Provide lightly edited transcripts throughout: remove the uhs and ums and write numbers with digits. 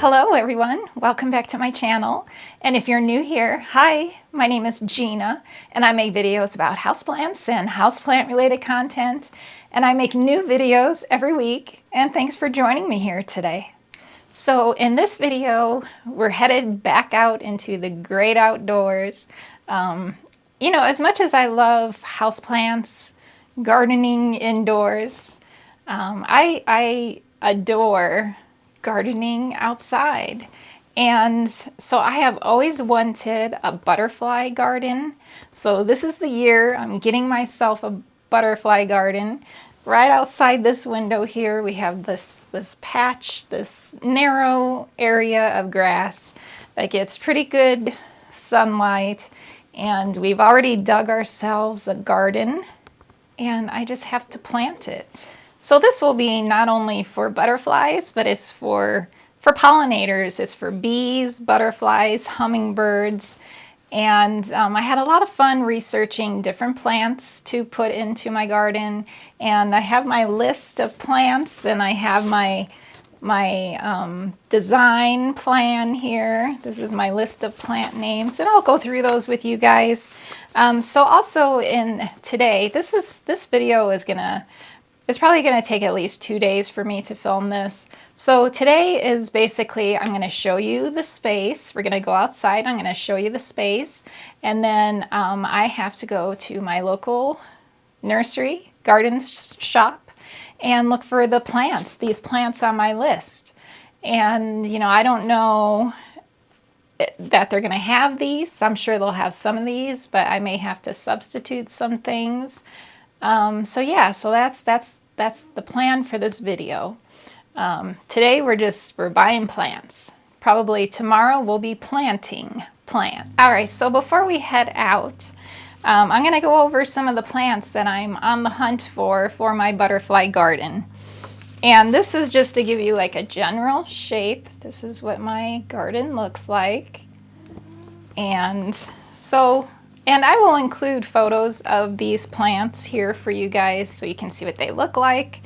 Hello everyone, welcome back to my channel. And if you're new here, hi, my name is Gina and I make videos about houseplants and houseplant related content. And I make new videos every week, and thanks for joining me here today. So in this video, we're headed back out into the great outdoors. You know, as much as I love houseplants, gardening indoors, I adore gardening outside. And so I have always wanted a butterfly garden. So this is the year I'm getting myself a butterfly garden. Right outside this window here, we have this patch, this narrow area of grass that gets pretty good sunlight. And we've already dug ourselves a garden, and I just have to plant it. So this will be not only for butterflies, but it's for pollinators. It's for bees, butterflies, hummingbirds. And I had a lot of fun researching different plants to put into my garden. And I have my list of plants, and I have my design plan here. This is my list of plant names, and I'll go through those with you guys. So also in today, this video is it's probably gonna take at least 2 days for me to film this. So today is basically, I'm gonna show you the space. We're gonna go outside, I'm gonna show you the space, and then I have to go to my local nursery, garden shop, and look for the plants, these plants on my list. And you know, I don't know that they're gonna have these. I'm sure they'll have some of these, but I may have to substitute some things. So yeah, so that's the plan for this video. Today we're buying plants. Probably tomorrow we'll be planting plants. All right, so before we head out, I'm gonna go over some of the plants that I'm on the hunt for my butterfly garden. And this is just to give you like a general shape. This is what my garden looks like. And I will include photos of these plants here for you guys so you can see what they look like.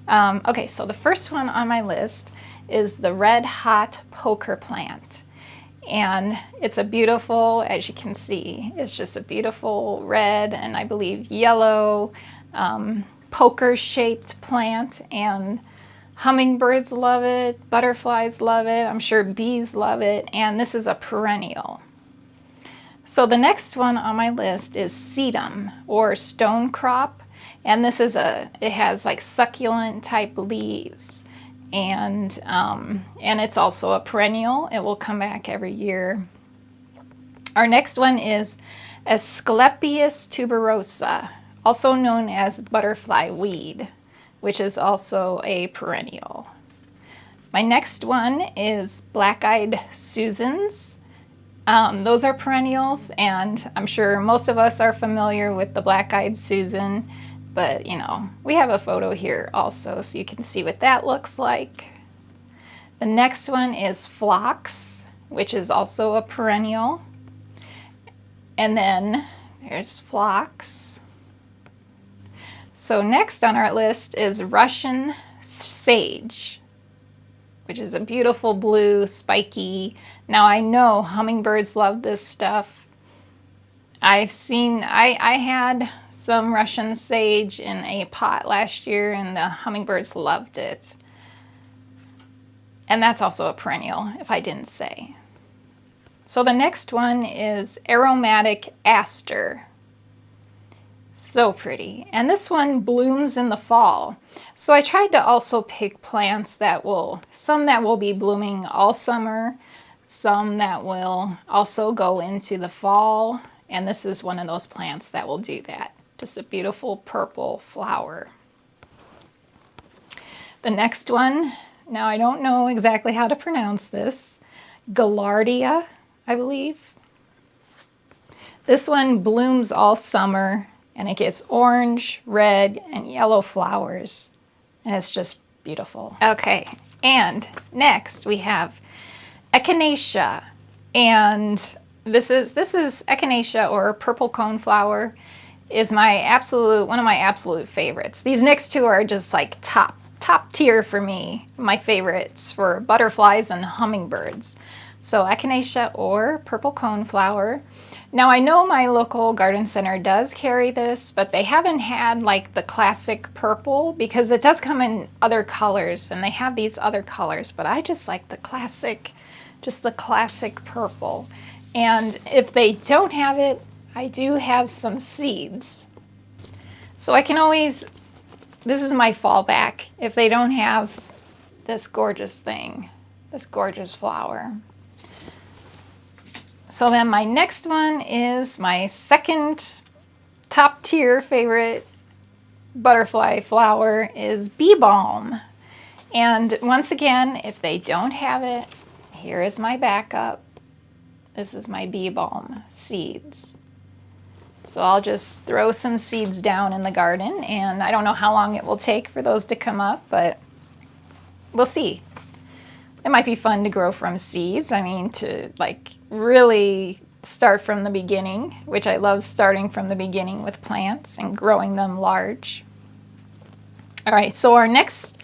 Okay, so the first one on my list is the red hot poker plant. And it's a beautiful, as you can see, it's just a beautiful red and I believe yellow poker shaped plant. And hummingbirds love it, butterflies love it, I'm sure bees love it, and this is a perennial. So the next one on my list is sedum or stone crop, and this is it has like succulent type leaves, and it's also a perennial. It will come back every year. Our next one is Asclepias tuberosa, also known as butterfly weed, which is also a perennial. My next one is black-eyed Susans. Those are perennials, and I'm sure most of us are familiar with the black-eyed Susan, but you know, we have a photo here also so you can see what that looks like. The next one is phlox, which is also a perennial. And then there's phlox. So next on our list is Russian sage, which is a beautiful blue, spiky. Now I know hummingbirds love this stuff. I had some Russian sage in a pot last year and the hummingbirds loved it. And that's also a perennial, if I didn't say. So the next one is aromatic aster. So pretty. And this one blooms in the fall. So I tried to also pick plants some that will be blooming all summer, some that will also go into the fall. And this is one of those plants that will do that. Just a beautiful purple flower. The next one, now I don't know exactly how to pronounce this, Gaillardia, I believe. This one blooms all summer, and it gets orange, red, and yellow flowers. And it's just beautiful. Okay, and next we have Echinacea. And this is Echinacea, or purple coneflower, is one of my absolute favorites. These next two are just like top top tier for me, my favorites for butterflies and hummingbirds. So echinacea or purple coneflower. Now I know my local garden center does carry this, but they haven't had like the classic purple because it does come in other colors and they have these other colors, but I just like the classic, just the classic purple. And if they don't have it, I do have some seeds. So I can always, this is my fallback if they don't have this gorgeous thing, this gorgeous flower. So then my next one is my second top tier favorite butterfly flower is bee balm. And once again, if they don't have it, here is my backup. This is my bee balm seeds. So I'll just throw some seeds down in the garden, and I don't know how long it will take for those to come up, but we'll see. It might be fun to grow from seeds. I mean, to like really start from the beginning, which I love starting from the beginning with plants and growing them large. All right, so our next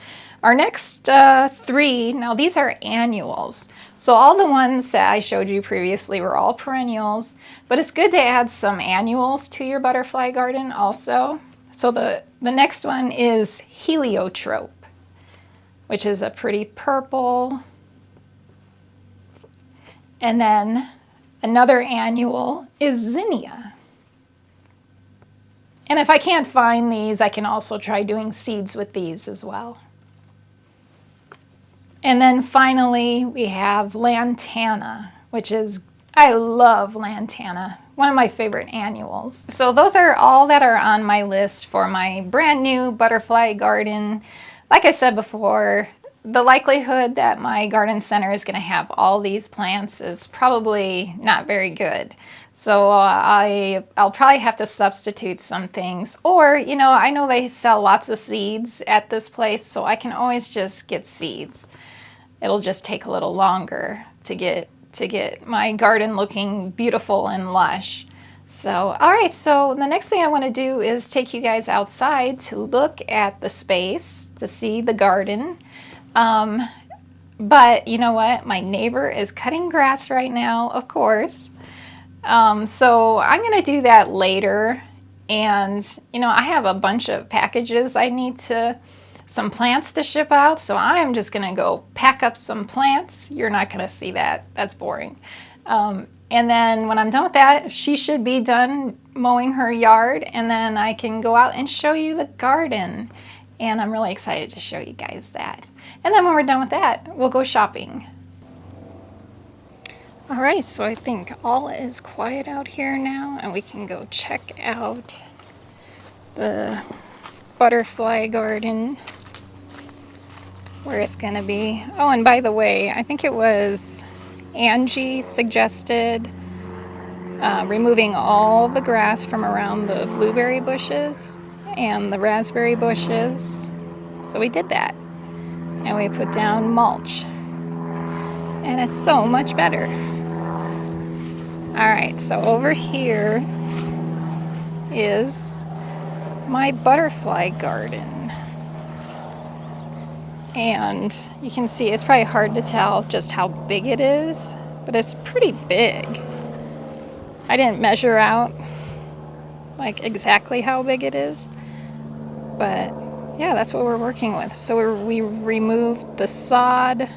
three, now these are annuals. So all the ones that I showed you previously were all perennials, but it's good to add some annuals to your butterfly garden also. So the next one is heliotrope, which is a pretty purple. And then another annual is zinnia. And if I can't find these, I can also try doing seeds with these as well. And then finally, we have lantana, which is, I love lantana, one of my favorite annuals. So those are all that are on my list for my brand new butterfly garden. Like I said before, the likelihood that my garden center is going to have all these plants is probably not very good. So I'll probably have to substitute some things. Or, you know, I know they sell lots of seeds at this place, so I can always just get seeds. It'll just take a little longer to get my garden looking beautiful and lush. So, all right, so the next thing I want to do is take you guys outside to look at the space, to see the garden. But you know what? My neighbor is cutting grass right now, of course. So I'm going to do that later. And, you know, I have a bunch of packages I need some plants to ship out. So I'm just going to go pack up some plants. You're not going to see that. That's boring. And then when I'm done with that, she should be done mowing her yard. And then I can go out and show you the garden. And I'm really excited to show you guys that. And then when we're done with that, we'll go shopping. All right, so I think all is quiet out here now, and we can go check out the butterfly garden, where it's gonna be. Oh, and by the way, I think it was Angie suggested removing all the grass from around the blueberry bushes and the raspberry bushes. So we did that. And we put down mulch. And it's so much better. All right, so over here is my butterfly garden. And you can see it's probably hard to tell just how big it is, but it's pretty big. I didn't measure out like exactly how big it is, but yeah, that's what we're working with. So we removed the sod,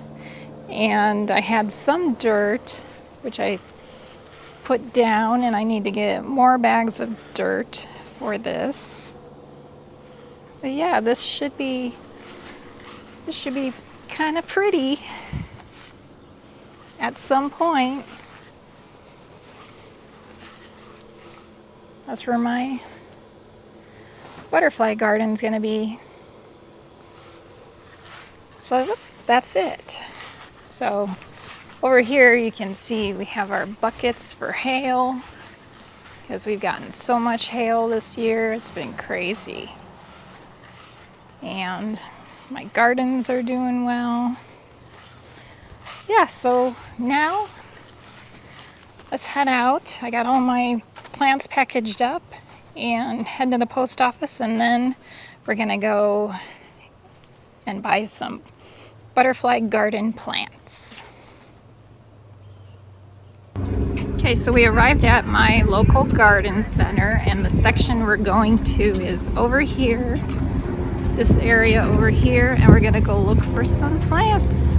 and I had some dirt, which I put down, and I need to get more bags of dirt for this. But yeah, this should be kind of pretty at some point. That's where my butterfly garden's gonna be. So that's it. So over here you can see we have our buckets for hail, because we've gotten so much hail this year. It's been crazy. And my gardens are doing well. Yeah, so now let's head out. I got all my plants packaged up and head to the post office, and then we're gonna go and buy some butterfly garden plants. Okay, so we arrived at my local garden center, and the section we're going to is over here, this area over here, and we're gonna go look for some plants.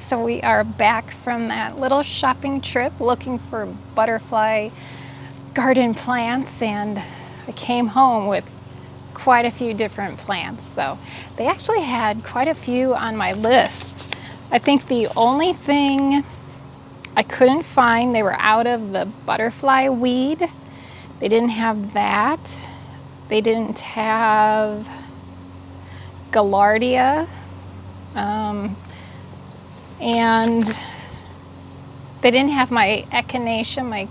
so we are back from that little shopping trip looking for butterfly garden plants, and I came home with quite a few different plants. So they actually had quite a few on my list. I think the only thing I couldn't find, they were out of the butterfly weed. They didn't have that. They didn't have Gaillardia. And they didn't have my echinacea, my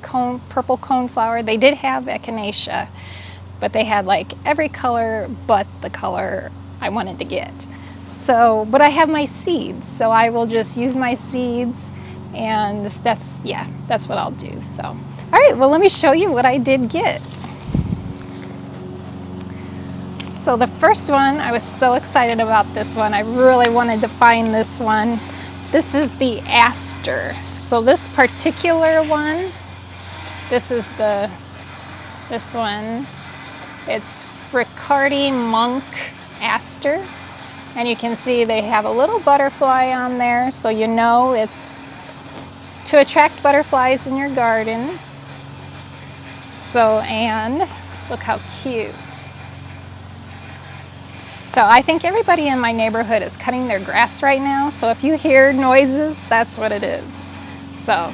purple coneflower. They did have echinacea, but they had like every color but the color I wanted to get. So, but I have my seeds, so I will just use my seeds, and that's what I'll do. So, all right, well, let me show you what I did get. So the first one, I was so excited about this one. I really wanted to find this one. This is the aster. So this particular one, this one, it's Fricardi monk aster. And you can see they have a little butterfly on there, so you know it's to attract butterflies in your garden. So, and look how cute. So I think everybody in my neighborhood is cutting their grass right now. So if you hear noises, that's what it is. So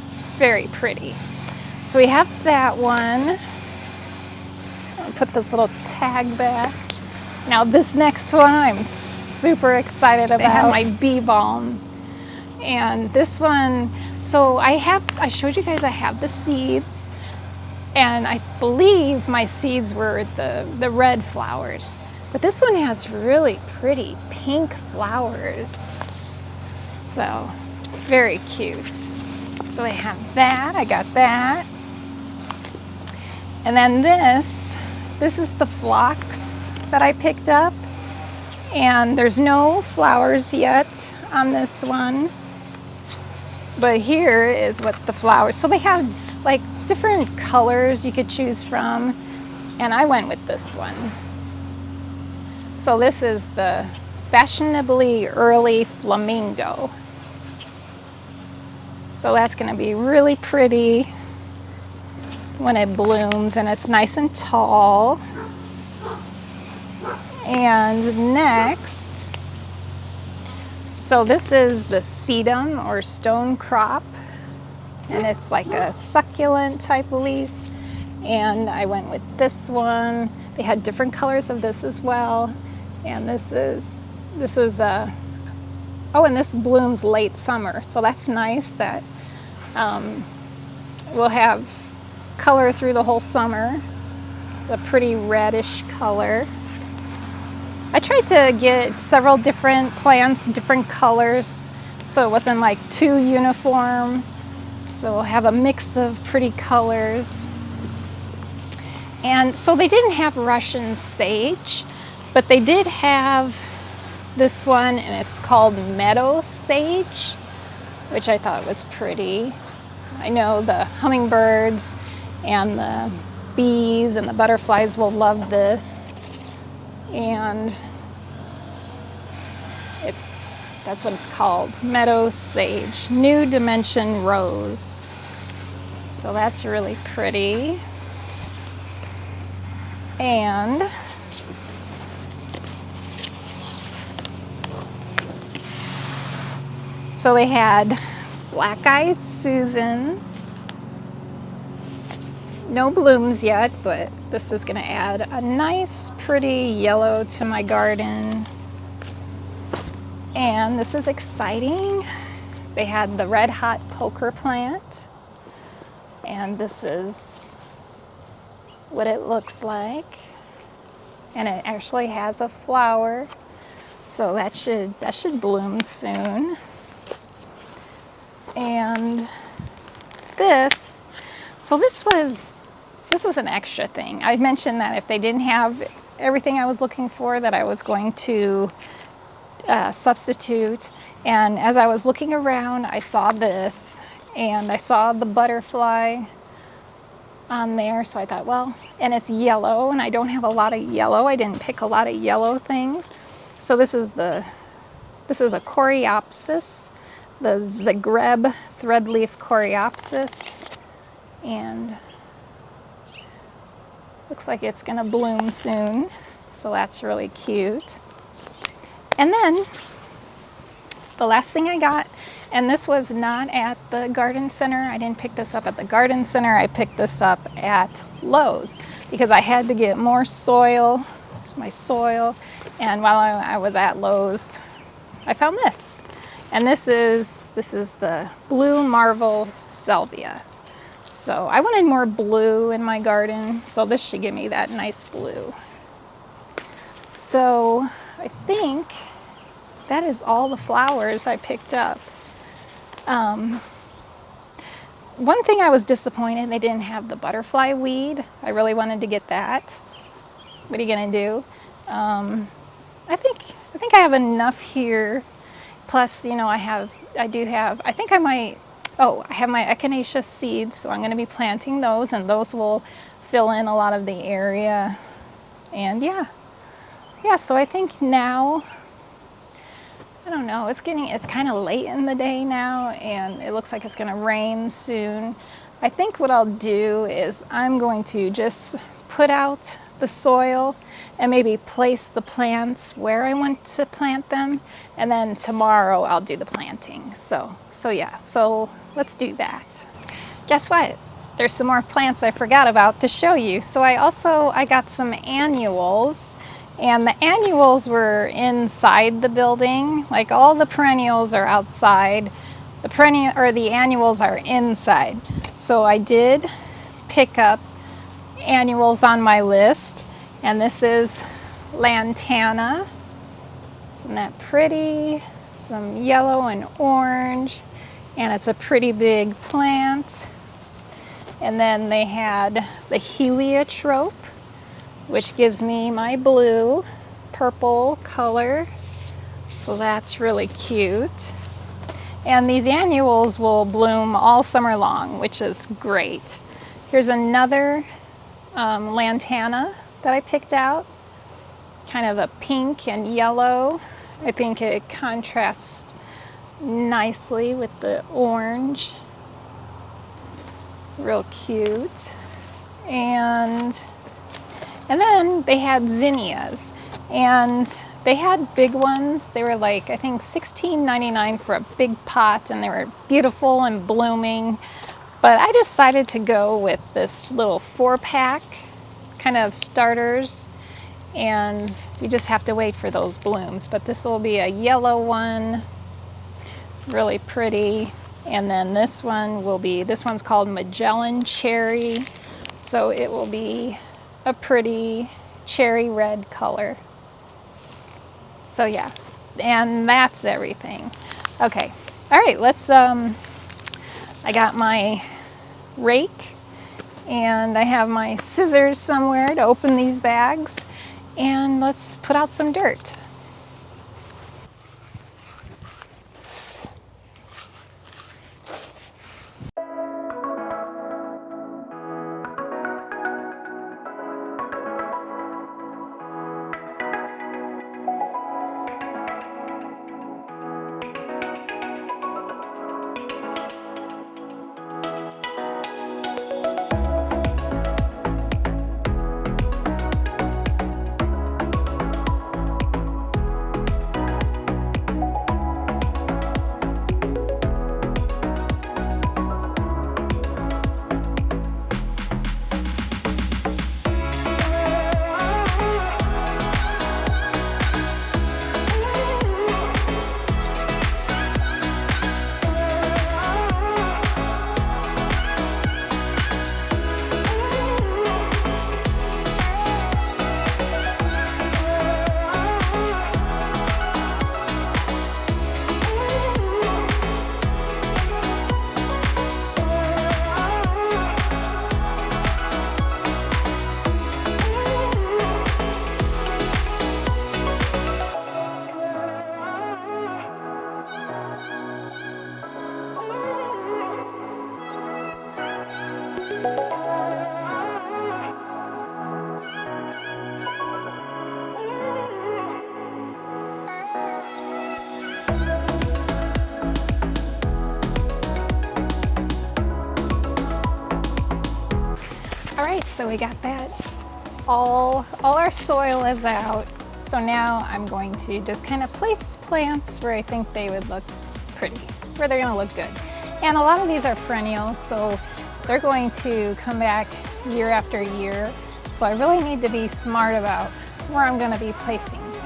it's very pretty. So we have that one. I'll put this little tag back. Now this next one I'm super excited about. They have my bee balm. And this one, so I showed you guys I have the seeds. And I believe my seeds were the red flowers. But this one has really pretty pink flowers. So, very cute. So I have that, I got that. And then this is the phlox that I picked up. And there's no flowers yet on this one. But here is what the flowers, so they have like different colors you could choose from. And I went with this one. So this is the fashionably early flamingo. So that's going to be really pretty when it blooms, and it's nice and tall. And next, so this is the sedum or stone crop, and it's like a succulent type leaf. And I went with this one. They had different colors of this as well. And this is oh, and this blooms late summer, so that's nice that we'll have color through the whole summer. It's a pretty reddish color. I tried to get several different plants, different colors, so it wasn't like too uniform. So we'll have a mix of pretty colors. And so they didn't have Russian sage, but they did have this one, and it's called meadow sage, which I thought was pretty. I know the hummingbirds and the bees and the butterflies will love this. And that's what it's called, meadow sage, new dimension rose. So that's really pretty. And so they had black-eyed Susans. No blooms yet, but this is going to add a nice, pretty yellow to my garden. And this is exciting. They had the red hot poker plant. And this is what it looks like. And it actually has a flower. So that should bloom soon. And this was an extra thing. I mentioned that if they didn't have everything I was looking for, that I was going to substitute. And as I was looking around, I saw this, and I saw the butterfly on there. So I thought, well, and it's yellow, and I don't have a lot of yellow. I didn't pick a lot of yellow things. So this is a Coreopsis the Zagreb threadleaf coreopsis, and looks like it's gonna bloom soon, so that's really cute. And then the last thing I got, and this was not at the garden center. I didn't pick this up at the garden center. I picked this up at Lowe's because I had to get more soil. It's my soil. And while I was at Lowe's, I found this. And this is the Blue Marvel Salvia. So I wanted more blue in my garden, so this should give me that nice blue. So I think that is all the flowers I picked up. One thing I was disappointed, they didn't have the butterfly weed. I really wanted to get that. What are you gonna do? I think I have enough here. Plus, you know, I have my echinacea seeds, so I'm gonna be planting those, and those will fill in a lot of the area. And yeah, so I think now, I don't know, it's kind of late in the day now, and it looks like it's gonna rain soon. I think what I'll do is I'm going to just put out the soil and maybe place the plants where I want to plant them, and then tomorrow I'll do the planting. So yeah, so let's do that. Guess what? There's some more plants I forgot about to show you. So I got some annuals. And the annuals were inside the building. Like, all the perennials are outside. The annuals are inside. So I did pick up annuals on my list. And this is lantana. Isn't that pretty? Some yellow and orange. And it's a pretty big plant. And then they had the heliotrope, which gives me my blue, purple color. So that's really cute. And these annuals will bloom all summer long, which is great. Here's another lantana that I picked out. Kind of a pink and yellow. I think it contrasts nicely with the orange. Real cute. And then they had zinnias, and they had big ones. They were like, I think $16.99 for a big pot, and they were beautiful and blooming. But I decided to go with this little 4-pack kind of starters, and you just have to wait for those blooms. But this will be a yellow one, really pretty. And then this one's called Magellan Cherry. So it will be a pretty cherry red color. So yeah, and that's everything. Okay, all right, let's, I got my rake, and I have my scissors somewhere to open these bags, and let's put out some dirt. so we got that. All our soil is out. So now I'm going to just kind of place plants where I think they would look pretty, where they're gonna look good. And a lot of these are perennials, so they're going to come back year after year. So I really need to be smart about where I'm gonna be placing things.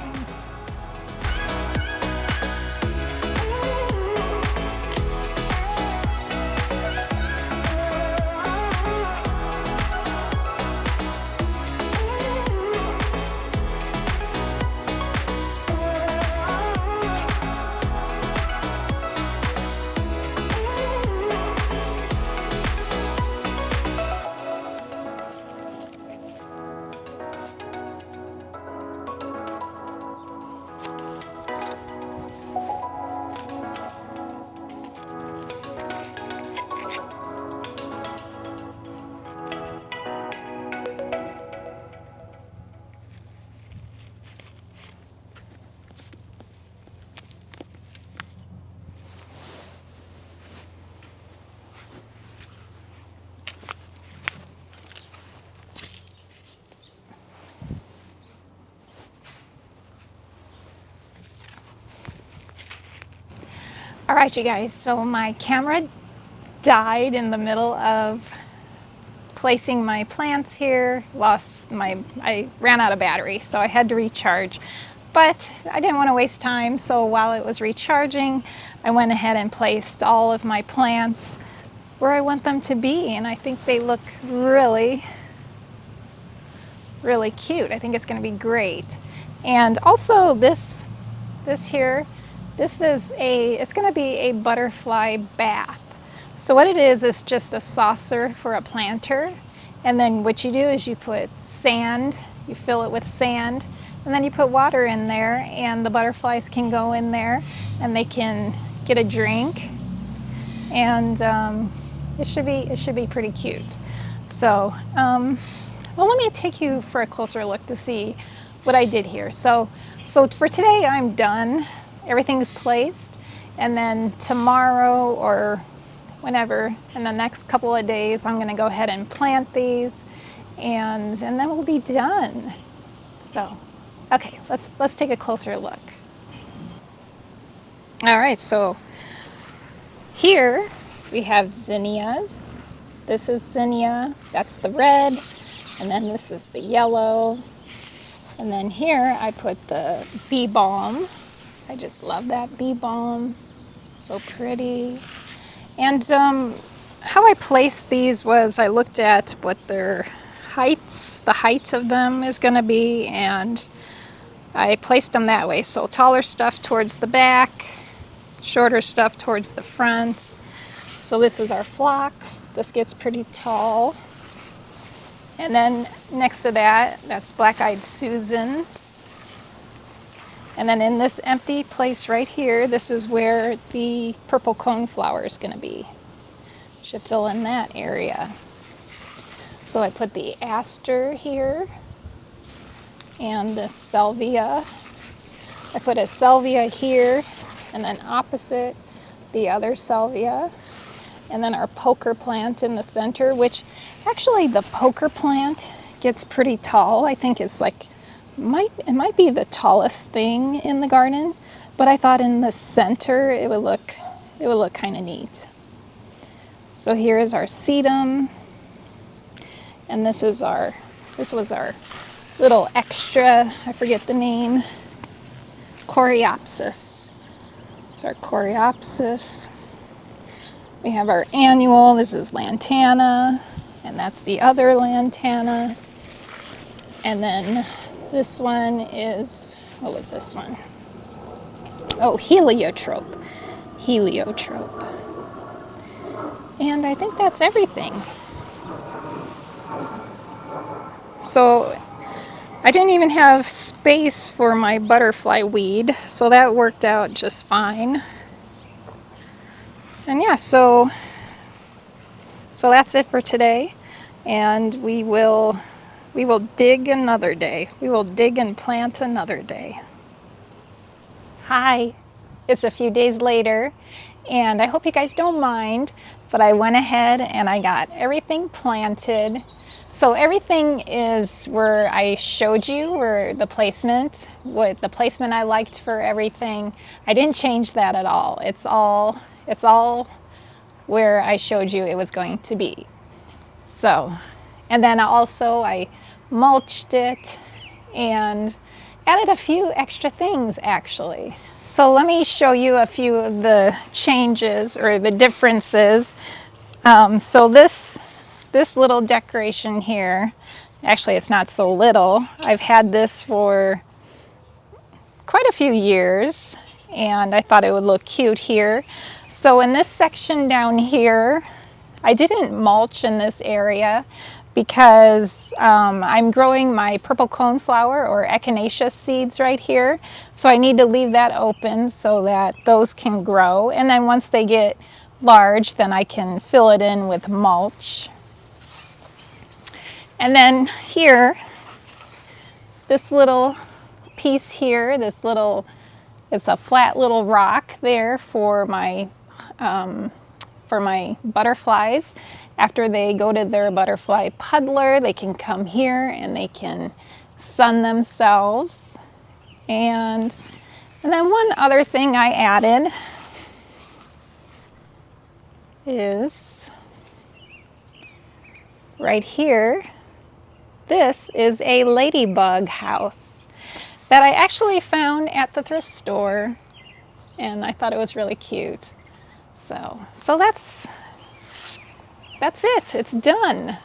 All right, you guys, so my camera died in the middle of placing my plants here. I ran out of battery, so I had to recharge. But I didn't want to waste time, so while it was recharging, I went ahead and placed all of my plants where I want them to be, and I think they look really, really cute. I think it's going to be great. And also this here, it's going to be a butterfly bath. So what it is just a saucer for a planter. And then what you do is you put sand, you fill it with sand, and then you put water in there, and the butterflies can go in there and they can get a drink. And it should be pretty cute. So, well, let me take you for a closer look to see what I did here. So for today, I'm done. Everything's placed, and then tomorrow or whenever in the next couple of days, I'm going to go ahead and plant these, and then we'll be done. So, okay, let's take a closer look. All right, so here we have zinnias. This is zinnia. That's the red, and then this is the yellow. And then here I put the bee balm. I just love that bee balm. So pretty. And how I placed these was I looked at what the height of them is going to be, and I placed them that way. So taller stuff towards the back, shorter stuff towards the front. So this is our phlox. This gets pretty tall. And then next to that, that's black-eyed Susans. And then in this empty place right here, this is where the purple coneflower is going to be. Should fill in that area. So I put the aster here and the salvia. I put a salvia here, and then opposite the other salvia. And then our poker plant in the center, which actually the poker plant gets pretty tall. I think it's like, it might be the tallest thing in the garden, but I thought in the center it would look kind of neat. So here is our sedum, and this was our little extra, I forget the name, coreopsis. It's our coreopsis. We have our annual, this is lantana, and that's the other lantana. And then this one is, what was this one? Oh, heliotrope. Heliotrope. And I think that's everything. So I didn't even have space for my butterfly weed, so that worked out just fine. And yeah, so that's it for today. And we will dig another day. We will dig and plant another day. Hi, it's a few days later, and I hope you guys don't mind, but I went ahead and I got everything planted. So everything is where I showed you, where the placement, what the placement I liked for everything. I didn't change that at all. It's all where I showed you it was going to be. So, and then also I mulched it and added a few extra things actually. So let me show you a few of the changes or the differences. So this little decoration here, actually it's not so little. I've had this for quite a few years and I thought it would look cute here. So in this section down here, I didn't mulch in this area because I'm growing my purple coneflower or echinacea seeds right here. So I need to leave that open so that those can grow. And then once they get large, then I can fill it in with mulch. And then here, this little piece here, it's a flat little rock there for my butterflies. After they go to their butterfly puddler, they can come here and they can sun themselves. And then one other thing I added is right here. This is a ladybug house that I actually found at the thrift store, and I thought it was really cute. So that's it. It's done.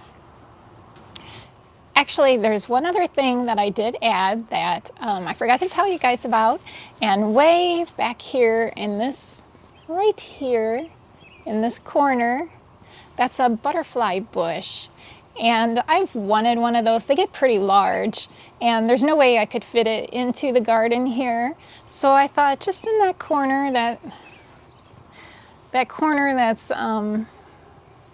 Actually, there's one other thing that I did add that I forgot to tell you guys about, and way back here in this, right here in this corner, that's a butterfly bush. And I've wanted one of those. They get pretty large and there's no way I could fit it into the garden here. So I thought just in that corner, that corner that's,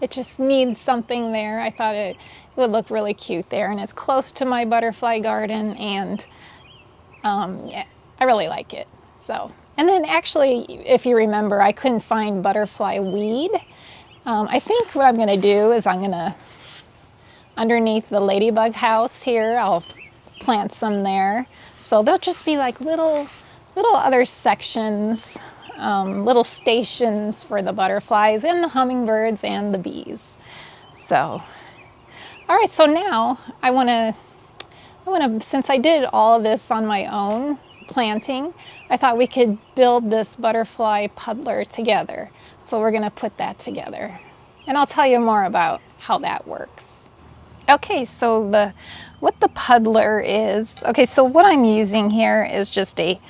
it just needs something there. I thought it would look really cute there, and it's close to my butterfly garden, and yeah, I really like it. So, and then actually, if you remember, I couldn't find butterfly weed. I think what I'm going to do is I'm going to, underneath the ladybug house here, I'll plant some there. So they'll just be like little other sections, little stations for the butterflies and the hummingbirds and the bees. So, all right, so now I want to, since I did all of this on my own planting, I thought we could build this butterfly puddler together. So we're going to put that together, and I'll tell you more about how that works. Okay, so what the puddler is, okay, so what I'm using here is just a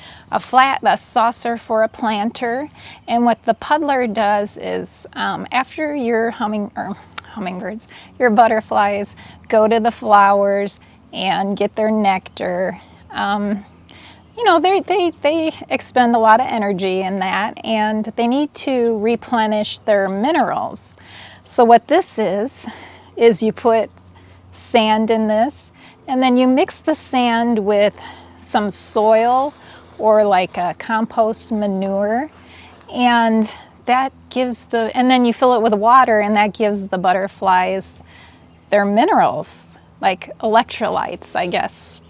saucer for a planter. And what the puddler does is after your hummingbirds, your butterflies go to the flowers and get their nectar, you know, they expend a lot of energy in that, and they need to replenish their minerals. So what this is you put sand in this, and then you mix the sand with some soil or like a compost manure, and that gives and then you fill it with water, and that gives the butterflies their minerals, like electrolytes, I guess,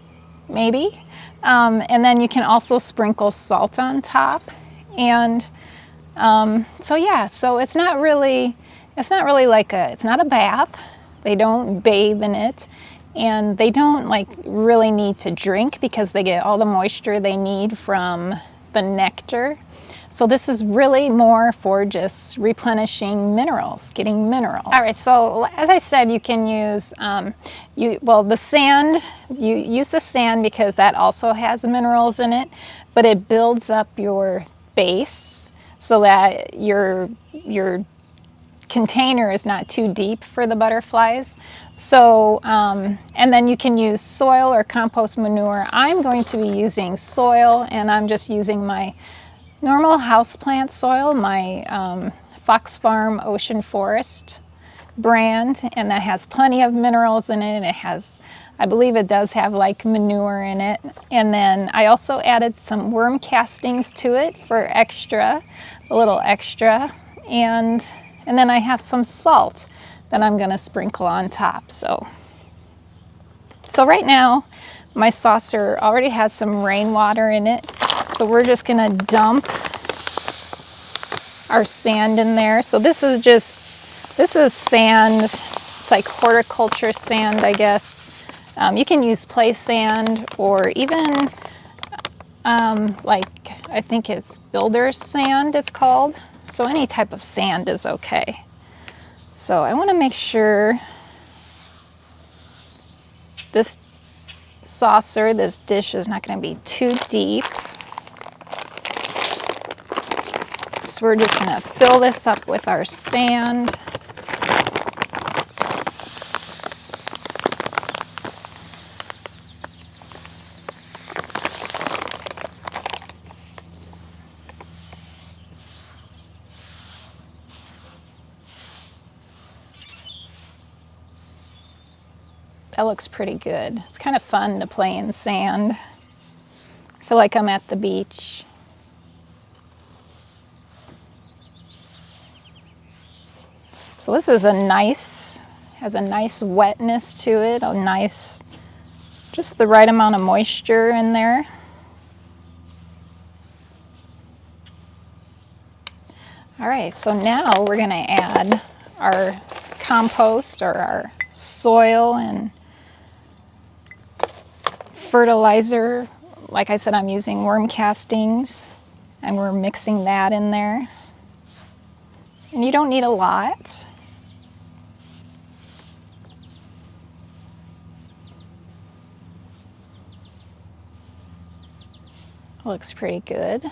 maybe. And then you can also sprinkle salt on top. And so yeah, so it's not really like it's not a bath. They don't bathe in it, and they don't like really need to drink because they get all the moisture they need from the nectar. So this is really more for just replenishing minerals, getting minerals. All right, so as I said, you can use, the sand, you use the sand because that also has minerals in it, but it builds up your base so that your container is not too deep for the butterflies. So, and then you can use soil or compost manure. I'm going to be using soil, and I'm just using my normal houseplant soil, my Fox Farm Ocean Forest brand, and that has plenty of minerals in it. It has, I believe it does have like manure in it. And then I also added some worm castings to it for extra, a little extra. And And then I have some salt that I'm going to sprinkle on top. So right now my saucer already has some rainwater in it. So we're just going to dump our sand in there. So this is sand. It's like horticulture sand, I guess. You can use play sand or even like I think it's builder's sand it's called. So any type of sand is okay. So I want to make sure this saucer, this dish is not going to be too deep. So we're just going to fill this up with our sand. That looks pretty good. It's kind of fun to play in sand. I feel like I'm at the beach. So this is has a nice wetness to it, just the right amount of moisture in there. All right, so now we're going to add our compost or our soil and fertilizer. Like I said, I'm using worm castings and we're mixing that in there. And you don't need a lot. Looks pretty good.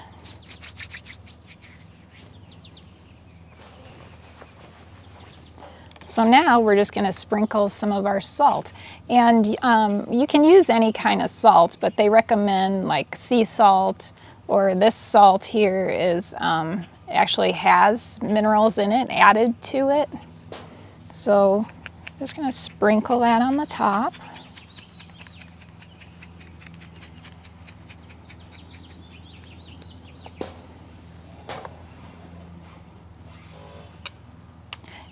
So now we're just going to sprinkle some of our salt. And you can use any kind of salt, but they recommend like sea salt, or this salt here is actually has minerals in it added to it. So just going to sprinkle that on the top.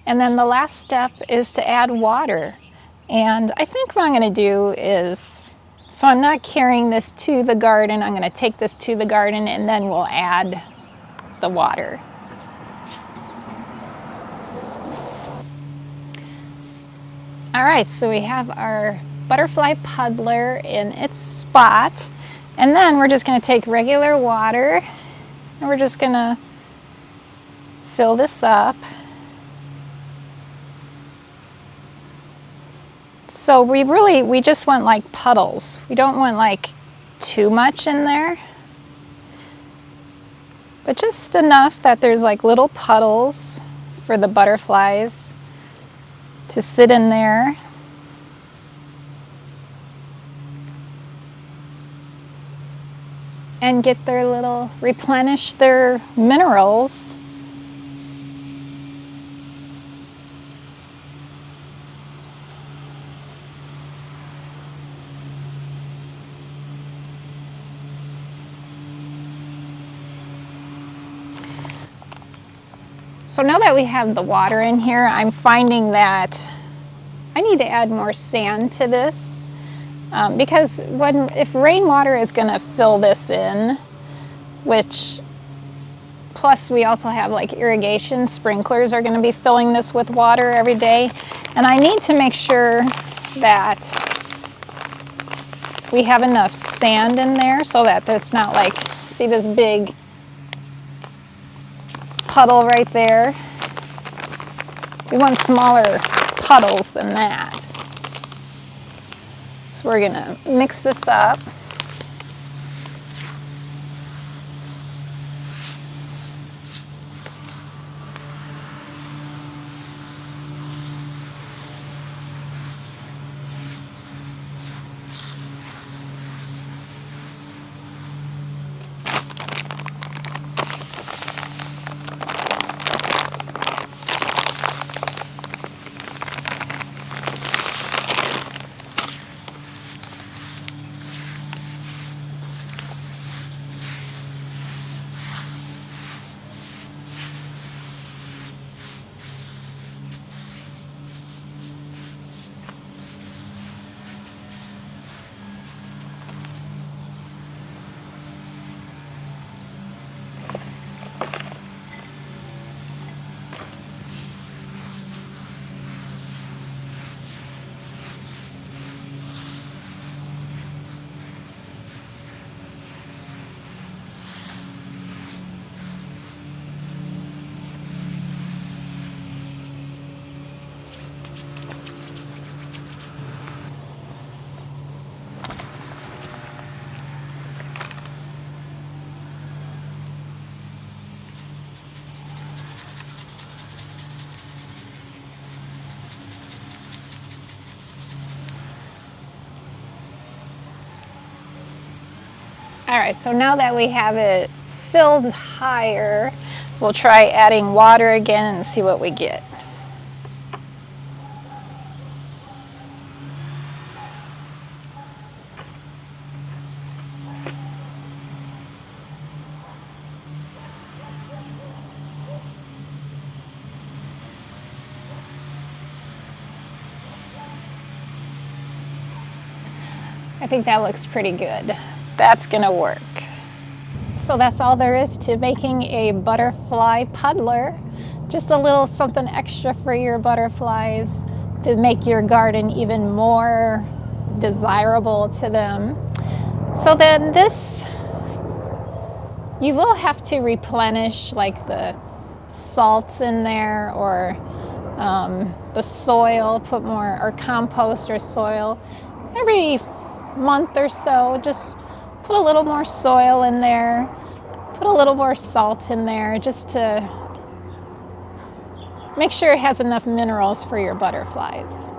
And then the last step is to add water. And I think what I'm going to do is, so I'm not carrying this to the garden, I'm going to take this to the garden and then we'll add the water. All right, so we have our butterfly puddler in its spot. And then we're just going to take regular water and we're just going to fill this up. So we just want like puddles. We don't want like too much in there, but just enough that there's like little puddles for the butterflies to sit in there. And get their replenish their minerals. So now that we have the water in here, I'm finding that I need to add more sand to this because if rainwater is going to fill this in, which plus we also have like irrigation sprinklers are going to be filling this with water every day, and I need to make sure that we have enough sand in there so that there's not like, see this big puddle right there. We want smaller puddles than that. So we're gonna mix this up. All right, so now that we have it filled higher, we'll try adding water again and see what we get. I think that looks pretty good. That's gonna work. So that's all there is to making a butterfly puddler. Just a little something extra for your butterflies to make your garden even more desirable to them. So then this, you will have to replenish like the salts in there, or the soil, put more, or compost or soil every month or so. Just put a little more soil in there, put a little more salt in there, just to make sure it has enough minerals for your butterflies.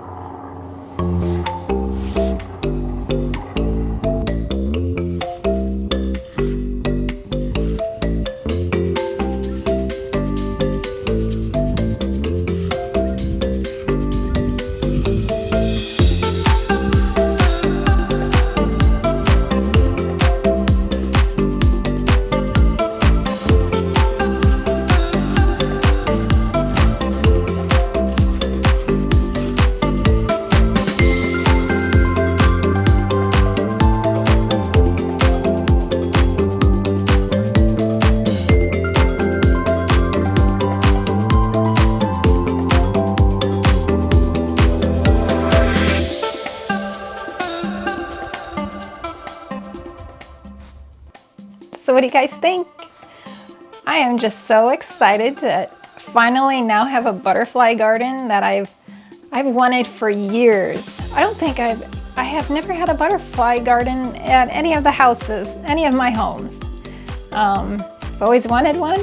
So what do you guys think? I am just so excited to finally now have a butterfly garden that I've wanted for years. I have never had a butterfly garden at any of the houses, any of my homes. I've always wanted one,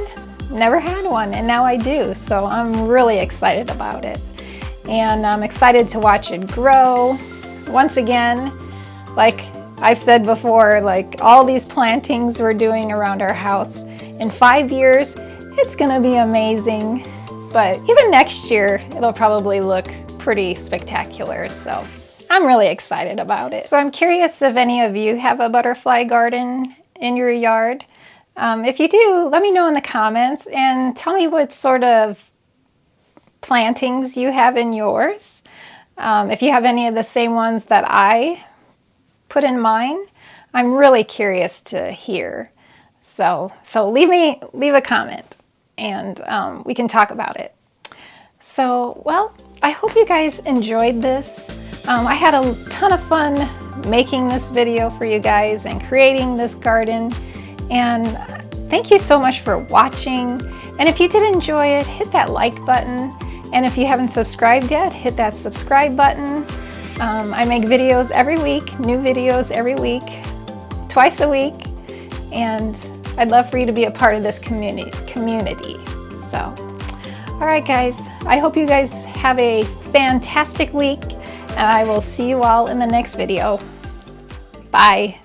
never had one, and now I do. So I'm really excited about it. And I'm excited to watch it grow. Once again, like I've said before, like all these plantings we're doing around our house, in 5 years, it's gonna be amazing. But even next year, it'll probably look pretty spectacular. So I'm really excited about it. So I'm curious if any of you have a butterfly garden in your yard. If you do, let me know in the comments and tell me what sort of plantings you have in yours. If you have any of the same ones that I put in mine, I'm really curious to hear. So leave a comment and we can talk about it. So, well, I hope you guys enjoyed this. I had a ton of fun making this video for you guys and creating this garden. And thank you so much for watching. And if you did enjoy it, hit that like button. And if you haven't subscribed yet, hit that subscribe button. I make videos every week, new videos every week, twice a week, and I'd love for you to be a part of this community. So, all right guys, I hope you guys have a fantastic week, and I will see you all in the next video. Bye.